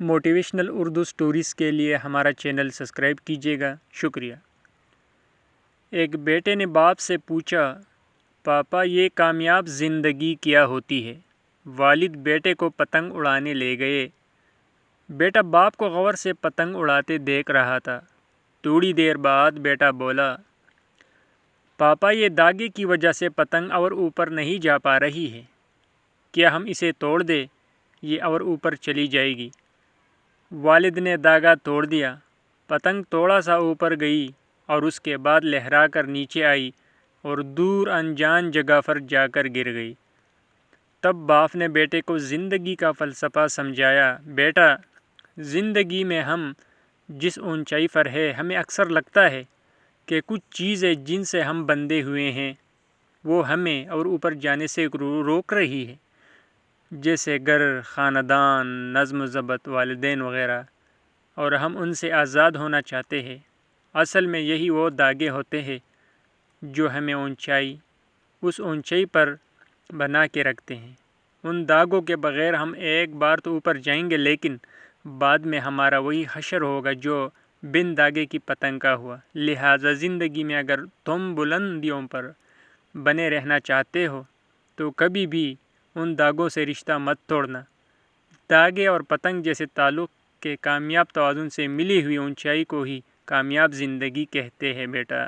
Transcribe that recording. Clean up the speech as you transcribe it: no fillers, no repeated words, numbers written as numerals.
Motivational Urdu stories کے لیے ہمارا چینل سبسکرائب کیجیے گا، شکریہ۔ ایک بیٹے نے باپ سے پوچھا، پاپا یہ کامیاب زندگی کیا ہوتی ہے؟ والد بیٹے کو پتنگ اڑانے لے گئے۔ بیٹا باپ کو غور سے پتنگ اڑاتے دیکھ رہا تھا۔ تھوڑی دیر بعد بیٹا بولا، پاپا یہ دھاگے کی وجہ سے پتنگ اور اوپر نہیں جا پا رہی ہے، کیا ہم اسے توڑ دیں؟ یہ اور اوپر چلی جائے گی۔ والد نے دھاگا توڑ دیا، پتنگ تھوڑا سا اوپر گئی اور اس کے بعد لہرا کر نیچے آئی اور دور انجان جگہ پر جا کر گر گئی۔ تب باپ نے بیٹے کو زندگی کا فلسفہ سمجھایا، بیٹا زندگی میں ہم جس اونچائی پر ہے، ہمیں اکثر لگتا ہے کہ کچھ چیزیں جن سے ہم بندھے ہوئے ہیں وہ ہمیں اور اوپر جانے سے روک رہی ہے، جیسے گھر، خاندان، نظم و ضبط، والدین وغیرہ، اور ہم ان سے آزاد ہونا چاہتے ہیں۔ اصل میں یہی وہ دھاگے ہوتے ہیں جو ہمیں اس اونچائی پر بنا کے رکھتے ہیں۔ ان دھاگوں کے بغیر ہم ایک بار تو اوپر جائیں گے، لیکن بعد میں ہمارا وہی حشر ہوگا جو بن دھاگے کی پتنگ کا ہوا۔ لہٰذا زندگی میں اگر تم بلندیوں پر بنے رہنا چاہتے ہو تو کبھی بھی ان دھاگوں سے رشتہ مت توڑنا۔ دھاگے اور پتنگ جیسے تعلق کے کامیاب توازن سے ملی ہوئی اونچائی کو ہی کامیاب زندگی کہتے ہیں بیٹا۔